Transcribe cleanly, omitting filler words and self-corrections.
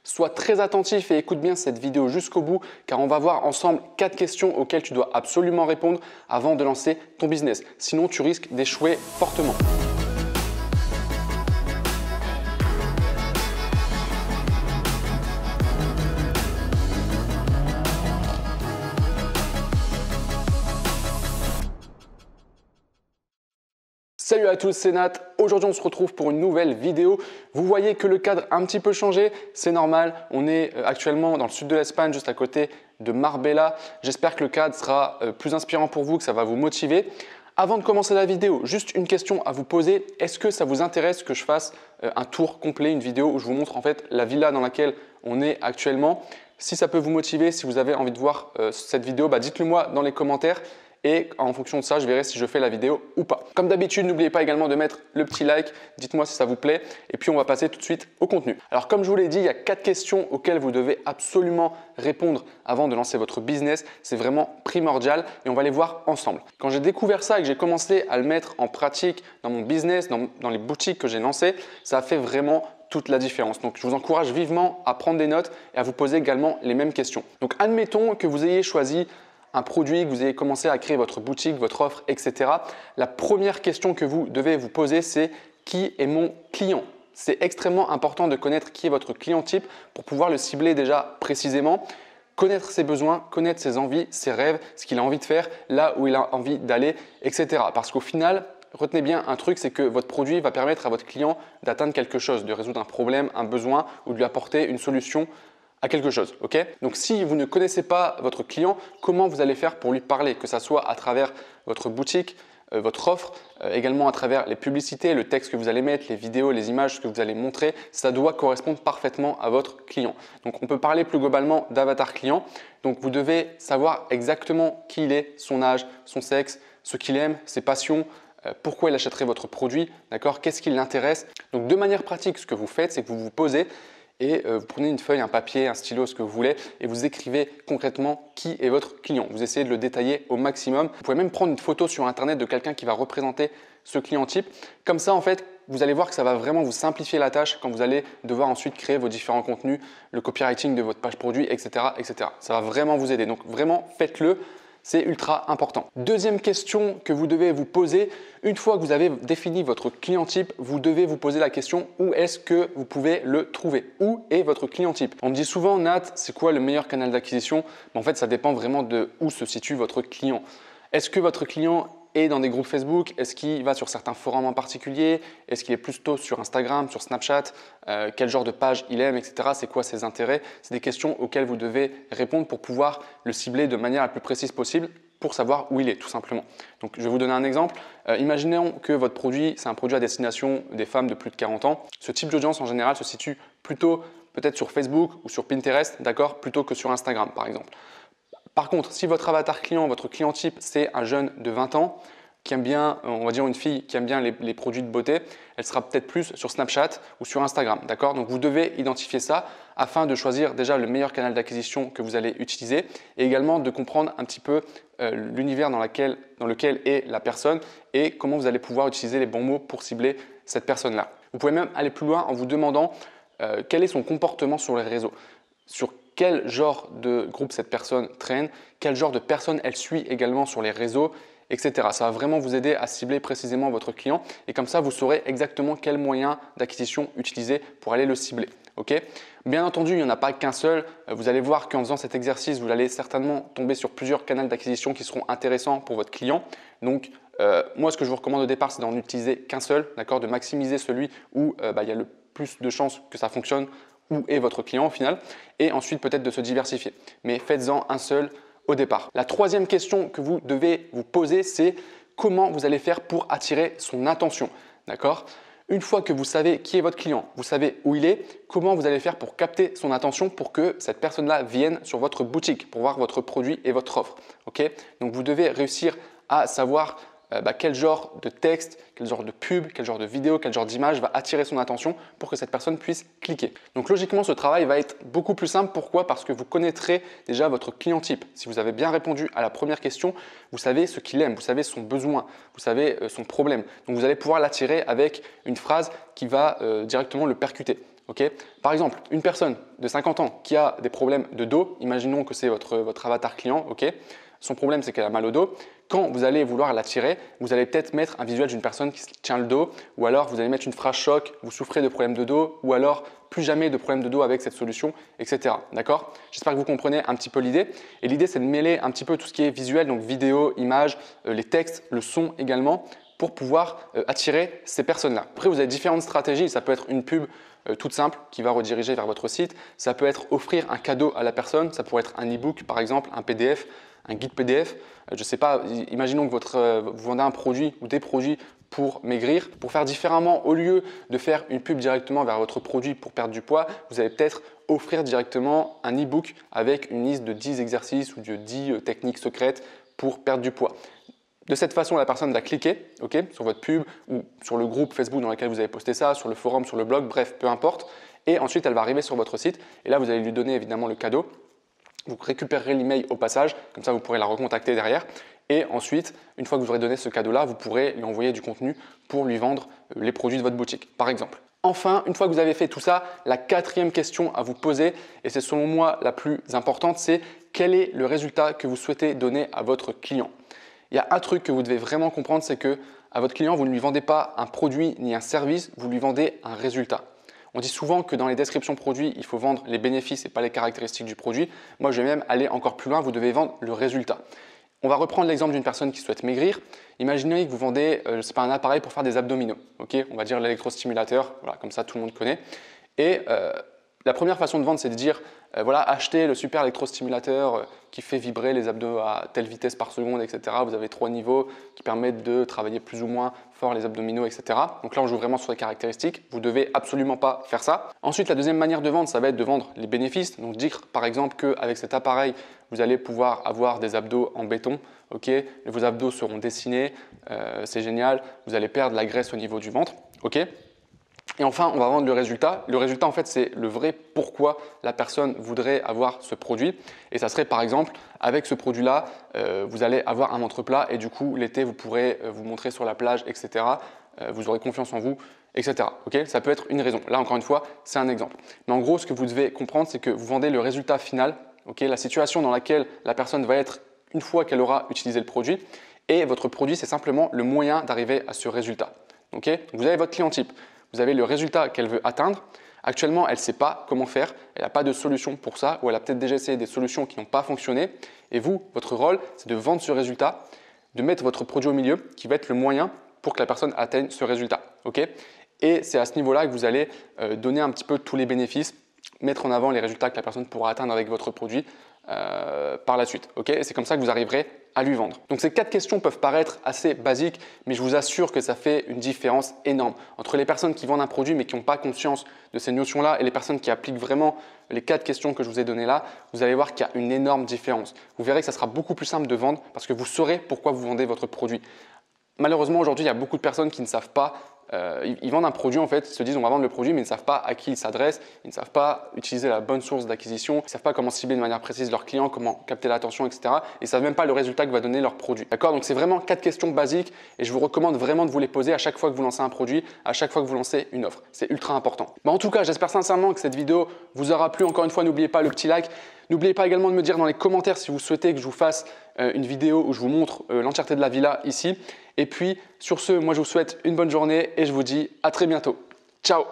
Sois très attentif et écoute bien cette vidéo jusqu'au bout car on va voir ensemble 4 questions auxquelles tu dois absolument répondre avant de lancer ton business. Sinon, tu risques d'échouer fortement. Salut à tous, c'est Nat. Aujourd'hui, on se retrouve pour une nouvelle vidéo. Vous voyez que le cadre a un petit peu changé, c'est normal. On est actuellement dans le sud de l'Espagne, juste à côté de Marbella. J'espère que le cadre sera plus inspirant pour vous, que ça va vous motiver. Avant de commencer la vidéo, juste une question à vous poser. Est-ce que ça vous intéresse que je fasse un tour complet, une vidéo où je vous montre en fait la villa dans laquelle on est actuellement? Si ça peut vous motiver, si vous avez envie de voir cette vidéo, dites-le moi dans les commentaires. Et en fonction de ça, je verrai si je fais la vidéo ou pas. Comme d'habitude, n'oubliez pas également de mettre le petit like. Dites-moi si ça vous plaît. Et puis, on va passer tout de suite au contenu. Alors, comme je vous l'ai dit, il y a 4 questions auxquelles vous devez absolument répondre avant de lancer votre business. C'est vraiment primordial et on va les voir ensemble. Quand j'ai découvert ça et que j'ai commencé à le mettre en pratique dans mon business, dans les boutiques que j'ai lancées, ça a fait vraiment toute la différence. Donc, je vous encourage vivement à prendre des notes et à vous poser également les mêmes questions. Donc, admettons que vous ayez choisi un produit, que vous ayez commencé à créer votre boutique, votre offre, etc. La première question que vous devez vous poser, c'est qui est mon client? C'est extrêmement important de connaître qui est votre client type pour pouvoir le cibler déjà précisément, connaître ses besoins, connaître ses envies, ses rêves, ce qu'il a envie de faire, là où il a envie d'aller, etc. Parce qu'au final, retenez bien un truc, c'est que votre produit va permettre à votre client d'atteindre quelque chose, de résoudre un problème, un besoin ou de lui apporter une solution à quelque chose. Ok? Donc, si vous ne connaissez pas votre client, comment vous allez faire pour lui parler? Que ce soit à travers votre boutique, votre offre, également à travers les publicités, le texte que vous allez mettre, les vidéos, les images que vous allez montrer, ça doit correspondre parfaitement à votre client. Donc, on peut parler plus globalement d'avatar client. Donc, vous devez savoir exactement qui il est, son âge, son sexe, ce qu'il aime, ses passions, pourquoi il achèterait votre produit, d'accord? Qu'est-ce qui l'intéresse? Donc, de manière pratique, ce que vous faites, c'est que vous vous posez et vous prenez une feuille, un papier, un stylo, ce que vous voulez et vous écrivez concrètement qui est votre client. Vous essayez de le détailler au maximum. Vous pouvez même prendre une photo sur internet de quelqu'un qui va représenter ce client type. Comme ça, en fait, vous allez voir que ça va vraiment vous simplifier la tâche quand vous allez devoir ensuite créer vos différents contenus, le copywriting de votre page produit, etc., etc. Ça va vraiment vous aider. Donc vraiment, faites-le. C'est ultra important. Deuxième question que vous devez vous poser, une fois que vous avez défini votre client type, vous devez vous poser la question où est-ce que vous pouvez le trouver? Où est votre client type? On me dit souvent, Nat, c'est quoi le meilleur canal d'acquisition? En fait, ça dépend vraiment de où se situe votre client. Est-ce que votre client est dans des groupes Facebook? Est-ce qu'il va sur certains forums en particulier? Est-ce qu'il est plutôt sur Instagram, sur Snapchat? Quel genre de page il aime, etc. C'est quoi ses intérêts? C'est des questions auxquelles vous devez répondre pour pouvoir le cibler de manière la plus précise possible pour savoir où il est tout simplement. Donc, je vais vous donner un exemple. Imaginons que votre produit, c'est un produit à destination des femmes de plus de 40 ans. Ce type d'audience en général se situe plutôt peut-être sur Facebook ou sur Pinterest, d'accord, plutôt que sur Instagram par exemple. Par contre, si votre avatar client, votre client type, c'est un jeune de 20 ans qui aime bien, on va dire une fille qui aime bien les produits de beauté, elle sera peut-être plus sur Snapchat ou sur Instagram, d'accord? Donc, vous devez identifier ça afin de choisir déjà le meilleur canal d'acquisition que vous allez utiliser et également de comprendre un petit peu l'univers dans lequel est la personne et comment vous allez pouvoir utiliser les bons mots pour cibler cette personne-là. Vous pouvez même aller plus loin en vous demandant quel est son comportement sur les réseaux, sur quel genre de groupe cette personne traîne, quel genre de personne elle suit également sur les réseaux, etc. Ça va vraiment vous aider à cibler précisément votre client et comme ça, vous saurez exactement quel moyen d'acquisition utiliser pour aller le cibler. Okay? Bien entendu, il n'y en a pas qu'un seul. Vous allez voir qu'en faisant cet exercice, vous allez certainement tomber sur plusieurs canaux d'acquisition qui seront intéressants pour votre client. Donc, moi, ce que je vous recommande au départ, c'est d'en utiliser qu'un seul, d'accord, de maximiser celui où il y a le plus de chances que ça fonctionne, où est votre client au final, et ensuite peut-être de se diversifier. Mais faites-en un seul au départ. La troisième question que vous devez vous poser, c'est comment vous allez faire pour attirer son attention. D'accord? Une fois que vous savez qui est votre client, vous savez où il est, comment vous allez faire pour capter son attention pour que cette personne-là vienne sur votre boutique pour voir votre produit et votre offre. Okay? Donc, vous devez réussir à savoir quel genre de texte, quel genre de pub, quel genre de vidéo, quel genre d'image va attirer son attention pour que cette personne puisse cliquer. Donc logiquement, ce travail va être beaucoup plus simple. Pourquoi? Parce que vous connaîtrez déjà votre client type. Si vous avez bien répondu à la première question, vous savez ce qu'il aime, vous savez son besoin, vous savez son problème. Donc vous allez pouvoir l'attirer avec une phrase qui va directement le percuter. Okay, par exemple, une personne de 50 ans qui a des problèmes de dos, imaginons que c'est votre avatar client, okay, son problème c'est qu'elle a mal au dos. Quand vous allez vouloir l'attirer, vous allez peut-être mettre un visuel d'une personne qui se tient le dos, ou alors vous allez mettre une phrase choc, vous souffrez de problèmes de dos, ou alors plus jamais de problèmes de dos avec cette solution, etc. D'accord? J'espère que vous comprenez un petit peu l'idée. Et l'idée, c'est de mêler un petit peu tout ce qui est visuel, donc vidéo, images, les textes, le son également, pour pouvoir attirer ces personnes-là. Après, vous avez différentes stratégies. Ça peut être une pub toute simple qui va rediriger vers votre site. Ça peut être offrir un cadeau à la personne. Ça pourrait être un e-book, par exemple, un PDF, un guide PDF. Je ne sais pas, imaginons que vous vendez un produit ou des produits pour maigrir. Pour faire différemment, au lieu de faire une pub directement vers votre produit pour perdre du poids, vous allez peut-être offrir directement un e-book avec une liste de 10 exercices ou de 10 techniques secrètes pour perdre du poids. De cette façon, la personne va cliquer sur votre pub ou sur le groupe Facebook dans lequel vous avez posté ça, sur le forum, sur le blog, bref, peu importe. Et ensuite, elle va arriver sur votre site et là, vous allez lui donner évidemment le cadeau. Vous récupérerez l'email au passage, comme ça vous pourrez la recontacter derrière. Et ensuite, une fois que vous aurez donné ce cadeau-là, vous pourrez lui envoyer du contenu pour lui vendre les produits de votre boutique, par exemple. Enfin, une fois que vous avez fait tout ça, la quatrième question à vous poser, et c'est selon moi la plus importante, c'est quel est le résultat que vous souhaitez donner à votre client? Il y a un truc que vous devez vraiment comprendre, c'est que à votre client, vous ne lui vendez pas un produit ni un service, vous lui vendez un résultat. On dit souvent que dans les descriptions produits, il faut vendre les bénéfices et pas les caractéristiques du produit. Moi, je vais même aller encore plus loin, vous devez vendre le résultat. On va reprendre l'exemple d'une personne qui souhaite maigrir. Imaginez que vous vendez un appareil pour faire des abdominaux. Okay, on va dire l'électrostimulateur, voilà, comme ça tout le monde connaît. Et la première façon de vendre, c'est de dire voilà, achetez le super électrostimulateur qui fait vibrer les abdos à telle vitesse par seconde, etc. Vous avez 3 niveaux qui permettent de travailler plus ou moins fort les abdominaux, etc. Donc là, on joue vraiment sur les caractéristiques. Vous ne devez absolument pas faire ça. Ensuite, la deuxième manière de vendre, ça va être de vendre les bénéfices. Donc dire par exemple qu'avec cet appareil, vous allez pouvoir avoir des abdos en béton. Okay, vos abdos seront dessinés, c'est génial. Vous allez perdre la graisse au niveau du ventre. Okay. Et enfin, on va vendre le résultat. Le résultat, en fait, c'est le vrai pourquoi la personne voudrait avoir ce produit. Et ça serait par exemple, avec ce produit-là, vous allez avoir un ventre plat et du coup, l'été, vous pourrez vous montrer sur la plage, etc. Vous aurez confiance en vous, etc. Okay, ça peut être une raison. Là, encore une fois, c'est un exemple. Mais en gros, ce que vous devez comprendre, c'est que vous vendez le résultat final, okay, la situation dans laquelle la personne va être une fois qu'elle aura utilisé le produit. Et votre produit, c'est simplement le moyen d'arriver à ce résultat. Okay, vous avez votre client type. Vous avez le résultat qu'elle veut atteindre. Actuellement, elle ne sait pas comment faire, elle n'a pas de solution pour ça, ou elle a peut-être déjà essayé des solutions qui n'ont pas fonctionné. Et vous, votre rôle, c'est de vendre ce résultat, de mettre votre produit au milieu qui va être le moyen pour que la personne atteigne ce résultat. Okay, et c'est à ce niveau-là que vous allez donner un petit peu tous les bénéfices, mettre en avant les résultats que la personne pourra atteindre avec votre produit par la suite. Okay, et c'est comme ça que vous arriverez à lui vendre. Donc ces 4 questions peuvent paraître assez basiques, mais je vous assure que ça fait une différence énorme entre les personnes qui vendent un produit mais qui n'ont pas conscience de ces notions-là et les personnes qui appliquent vraiment les 4 questions que je vous ai données là. Vous allez voir qu'il y a une énorme différence. Vous verrez que ça sera beaucoup plus simple de vendre parce que vous saurez pourquoi vous vendez votre produit. Malheureusement, aujourd'hui, il y a beaucoup de personnes qui ne savent pas. Ils vendent un produit, en fait, ils se disent on va vendre le produit, mais ils ne savent pas à qui ils s'adressent, ils ne savent pas utiliser la bonne source d'acquisition, ils ne savent pas comment cibler de manière précise leurs clients, comment capter l'attention, etc. Et ils ne savent même pas le résultat que va donner leur produit. D'accord? Donc c'est vraiment 4 questions basiques et je vous recommande vraiment de vous les poser à chaque fois que vous lancez un produit, à chaque fois que vous lancez une offre. C'est ultra important. En tout cas, j'espère sincèrement que cette vidéo vous aura plu. Encore une fois, n'oubliez pas le petit like. N'oubliez pas également de me dire dans les commentaires si vous souhaitez que je vous fasse une vidéo où je vous montre l'entièreté de la villa ici. Et puis, sur ce, moi je vous souhaite une bonne journée et je vous dis à très bientôt. Ciao!